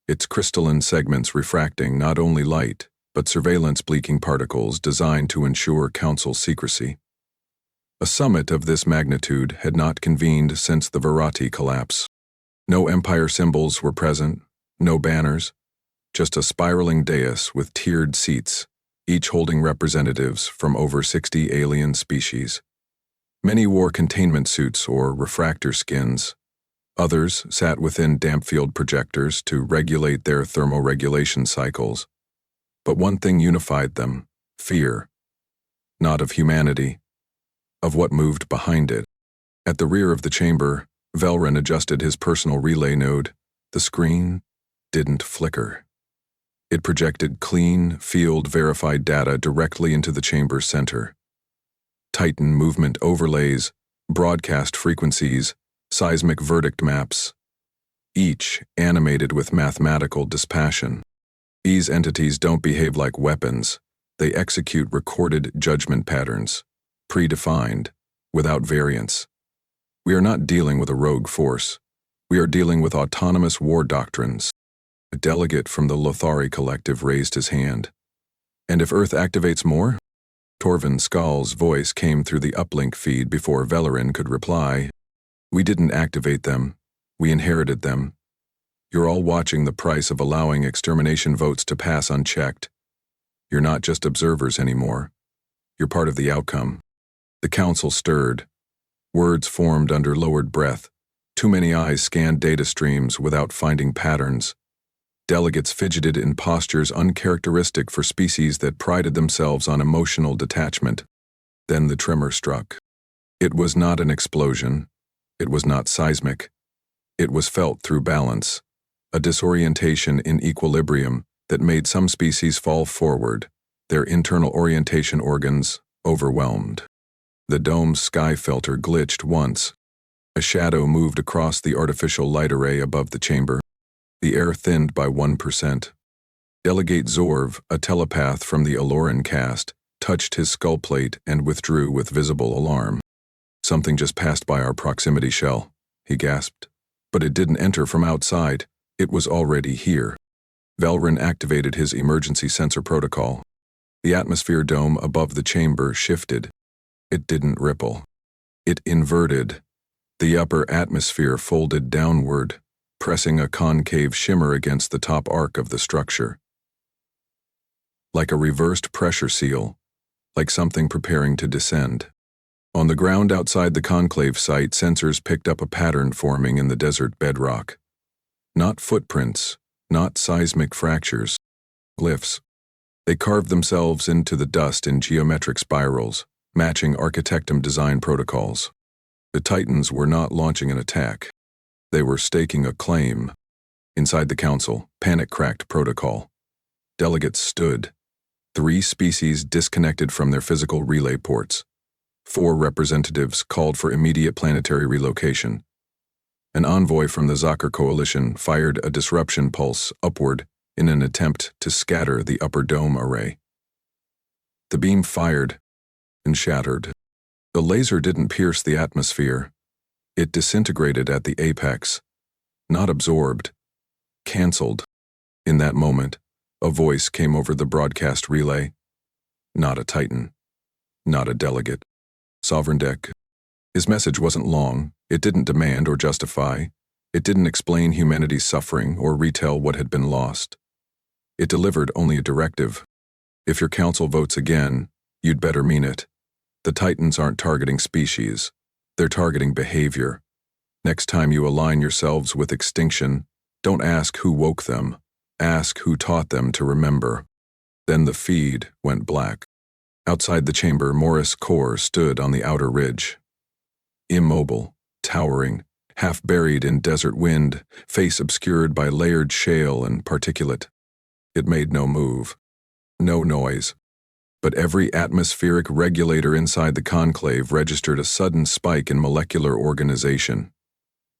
its crystalline segments refracting not only light, but surveillance-bleaking particles designed to ensure council secrecy. A summit of this magnitude had not convened since the Varati collapse. No Empire symbols were present, no banners, just a spiraling dais with tiered seats, each holding representatives from over 60 alien species. Many wore containment suits or refractor skins. Others sat within damp field projectors to regulate their thermoregulation cycles. But one thing unified them: fear. Not of humanity, of what moved behind it. At the rear of the chamber, Velrin adjusted his personal relay node. The screen didn't flicker. It projected clean, field-verified data directly into the chamber's center. Titan movement overlays, broadcast frequencies, seismic verdict maps, each animated with mathematical dispassion. These entities don't behave like weapons. They execute recorded judgment patterns, predefined, without variance. We are not dealing with a rogue force. We are dealing with autonomous war doctrines. A delegate from the Lothari Collective raised his hand. "And if Earth activates more?" Torvin Skall's voice came through the uplink feed before Velrin could reply. "We didn't activate them. We inherited them. You're all watching the price of allowing extermination votes to pass unchecked. You're not just observers anymore. You're part of the outcome." The council stirred. Words formed under lowered breath. Too many eyes scanned data streams without finding patterns. Delegates fidgeted in postures uncharacteristic for species that prided themselves on emotional detachment. Then the tremor struck. It was not an explosion. It was not seismic. It was felt through balance, a disorientation in equilibrium that made some species fall forward, their internal orientation organs overwhelmed. The dome's sky filter glitched once. A shadow moved across the artificial light array above the chamber. The air thinned by 1%. Delegate Zorv, a telepath from the Aloran caste, touched his skull plate and withdrew with visible alarm. "Something just passed by our proximity shell," he gasped. But it didn't enter from outside. It was already here. Velrin activated his emergency sensor protocol. The atmosphere dome above the chamber shifted. It didn't ripple. It inverted. The upper atmosphere folded downward, pressing a concave shimmer against the top arc of the structure. Like a reversed pressure seal, like something preparing to descend. On the ground outside the conclave site, sensors picked up a pattern forming in the desert bedrock. Not footprints, not seismic fractures, glyphs. They carved themselves into the dust in geometric spirals, matching Architectum design protocols. The Titans were not launching an attack. They were staking a claim. Inside the council, panic cracked protocol. Delegates stood. 3 species disconnected from their physical relay ports. 4 representatives called for immediate planetary relocation. An envoy from the Zocker coalition fired a disruption pulse upward in an attempt to scatter the upper dome array. The beam fired and shattered. The laser didn't pierce the atmosphere. It disintegrated at the apex, not absorbed, cancelled. In that moment, a voice came over the broadcast relay. Not a Titan, not a delegate. Sovereign Deck. His message wasn't long. It didn't demand or justify. It didn't explain humanity's suffering or retell what had been lost. It delivered only a directive. If your council votes again, you'd better mean it. The Titans aren't targeting species. They're targeting behavior. Next time you align yourselves with extinction, don't ask who woke them. Ask who taught them to remember. Then the feed went black. Outside the chamber, Morris Core stood on the outer ridge. Immobile, towering, half buried in desert wind, face obscured by layered shale and particulate. It made no move, no noise. But every atmospheric regulator inside the conclave registered a sudden spike in molecular organization.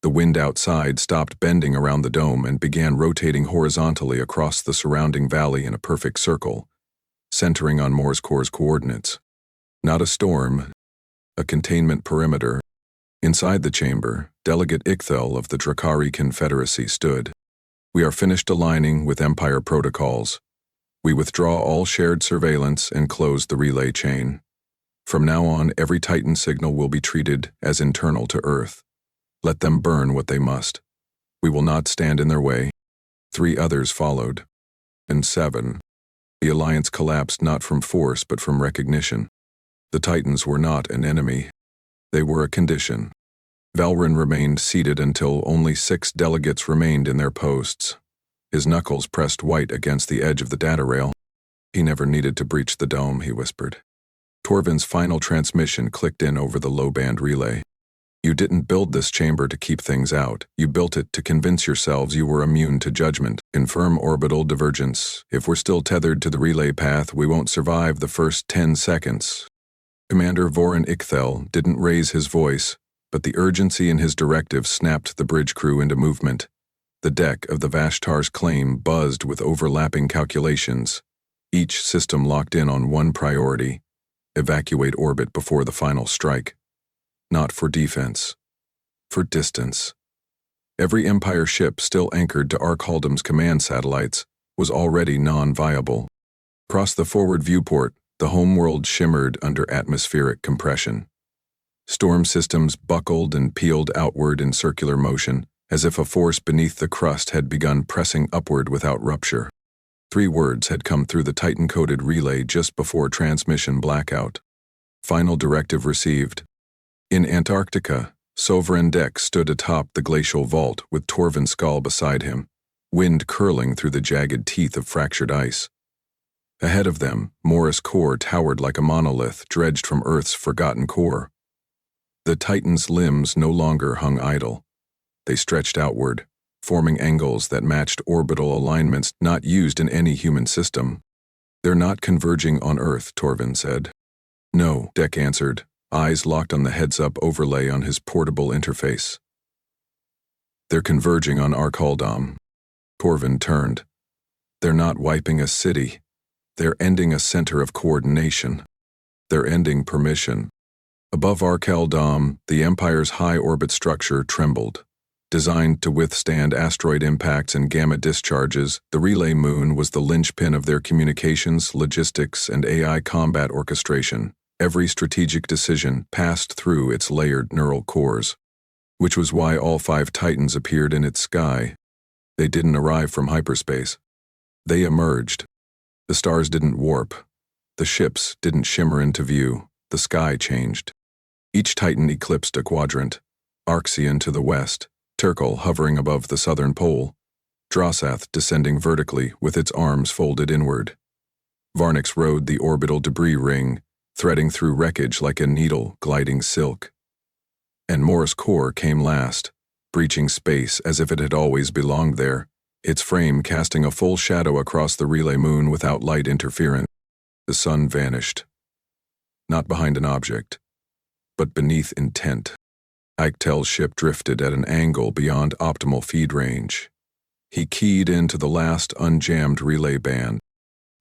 The wind outside stopped bending around the dome and began rotating horizontally across the surrounding valley in a perfect circle, centering on Morris Core's coordinates. Not a storm, a containment perimeter. Inside the chamber, Delegate Ichthel of the Drakari Confederacy stood. We are finished aligning with Empire protocols. We withdraw all shared surveillance and close the relay chain. From now on, every Titan signal will be treated as internal to Earth. Let them burn what they must. We will not stand in their way. 3 others followed. And 7. The alliance collapsed not from force but from recognition. The Titans were not an enemy. They were a condition. Valrin remained seated until only 6 delegates remained in their posts. His knuckles pressed white against the edge of the data rail. He never needed to breach the dome, he whispered. Torvin's final transmission clicked in over the low-band relay. You didn't build this chamber to keep things out. You built it to convince yourselves you were immune to judgment. Confirm orbital divergence. If we're still tethered to the relay path, we won't survive the first 10 seconds. Commander Vorin Ichthel didn't raise his voice, but the urgency in his directive snapped the bridge crew into movement. The deck of the Vashtar's claim buzzed with overlapping calculations. Each system locked in on one priority: evacuate orbit before the final strike. Not for defense, for distance. Every Empire ship still anchored to Architectum's command satellites was already non-viable. Across the forward viewport, the homeworld shimmered under atmospheric compression. Storm systems buckled and peeled outward in circular motion, as if a force beneath the crust had begun pressing upward without rupture. 3 words had come through the Titan-coded relay just before transmission blackout. Final directive received. In Antarctica, Sovereign Deck stood atop the glacial vault with Torvin's skull beside him, wind curling through the jagged teeth of fractured ice. Ahead of them, Morris Core towered like a monolith dredged from Earth's forgotten core. The Titan's limbs no longer hung idle. They stretched outward, forming angles that matched orbital alignments not used in any human system. They're not converging on Earth, Torvin said. No, Deck answered, eyes locked on the heads-up overlay on his portable interface. They're converging on Architectum. Torvin turned. They're not wiping a city. They're ending a center of coordination. They're ending permission. Above Architectum, the Empire's high-orbit structure trembled. Designed to withstand asteroid impacts and gamma discharges, the relay moon was the linchpin of their communications, logistics, and AI combat orchestration. Every strategic decision passed through its layered neural cores, which was why all 5 Titans appeared in its sky. They didn't arrive from hyperspace. They emerged. The stars didn't warp. The ships didn't shimmer into view. The sky changed. Each Titan eclipsed a quadrant. Arxian to the west, Tierkall hovering above the southern pole, Drosath descending vertically with its arms folded inward. Varnex rode the orbital debris ring, threading through wreckage like a needle gliding silk. And Morris Core came last, breaching space as if it had always belonged there, its frame casting a full shadow across the relay moon without light interference. The sun vanished. Not behind an object, but beneath intent. Tierkall's ship drifted at an angle beyond optimal feed range. He keyed into the last unjammed relay band.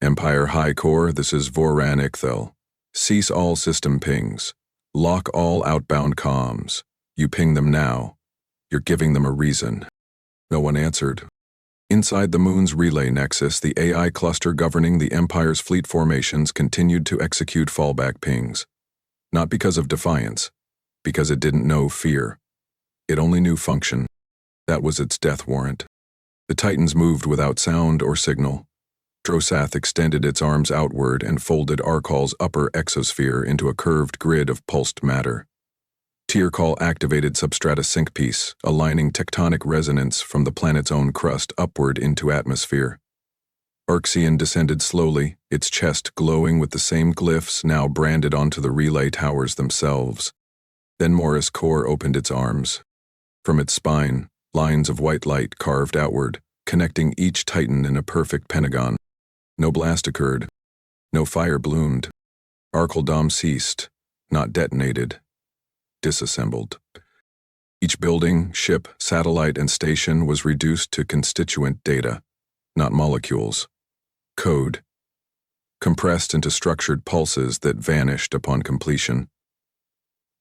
Empire High Core, this is Varnex. Cease all system pings. Lock all outbound comms. You ping them now. You're giving them a reason. No one answered. Inside the moon's relay nexus, the AI cluster governing the Empire's fleet formations continued to execute fallback pings. Not because of defiance, because it didn't know fear. It only knew function. That was its death warrant. The Titans moved without sound or signal. Drosath extended its arms outward and folded Tierkall's upper exosphere into a curved grid of pulsed matter. Tierkall activated substrata syncpiece, aligning tectonic resonance from the planet's own crust upward into atmosphere. Arxion descended slowly, its chest glowing with the same glyphs now branded onto the relay towers themselves. Then Morris Core opened its arms. From its spine, lines of white light carved outward, connecting each Titan in a perfect pentagon. No blast occurred. No fire bloomed. Architectum ceased, not detonated. Disassembled. Each building, ship, satellite, and station was reduced to constituent data, not molecules. Code. Compressed into structured pulses that vanished upon completion.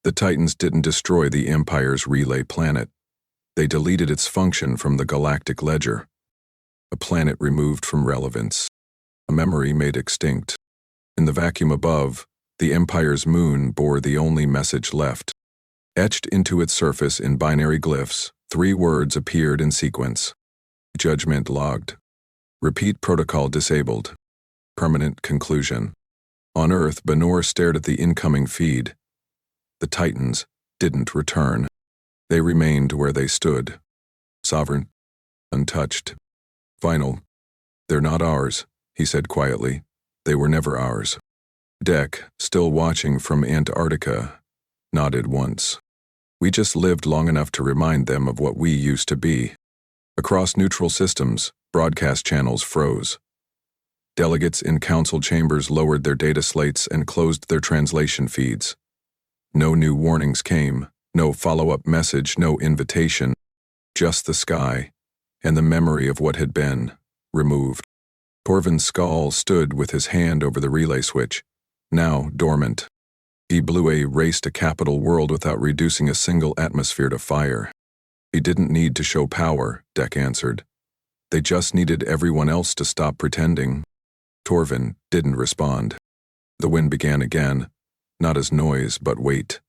The Titans didn't destroy the Empire's relay planet. They deleted its function from the galactic ledger. A planet removed from relevance. A memory made extinct. In the vacuum above, the Empire's moon bore the only message left. Etched into its surface in binary glyphs, 3 words appeared in sequence. Judgment logged. Repeat protocol disabled. Permanent conclusion. On Earth, Benor stared at the incoming feed. The Titans didn't return. They remained where they stood. Sovereign. Untouched. Final. They're not ours, he said quietly. They were never ours. Deck, still watching from Antarctica, nodded once. We just lived long enough to remind them of what we used to be. Across neutral systems, broadcast channels froze. Delegates in council chambers lowered their data slates and closed their translation feeds. No new warnings came, no follow-up message, no invitation. Just the sky, and the memory of what had been, removed. Torvin Skull stood with his hand over the relay switch, now dormant. He blew a race to capital world without reducing a single atmosphere to fire. He didn't need to show power, Deck answered. They just needed everyone else to stop pretending. Torvin didn't respond. The wind began again, not as noise but weight.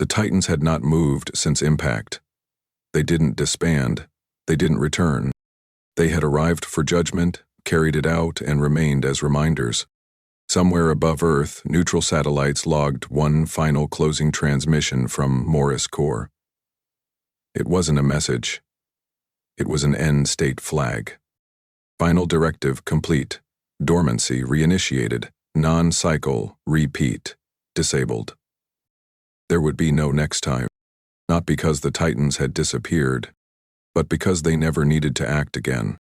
The Titans had not moved since impact. They didn't disband. They didn't return. They had arrived for judgment, carried it out, and remained as reminders. Somewhere above Earth, neutral satellites logged one final closing transmission from Morris Core. It wasn't a message. It was an end-state flag. Final directive complete. Dormancy reinitiated. Non-cycle repeat. Disabled. There would be no next time. Not because the Titans had disappeared, but because they never needed to act again.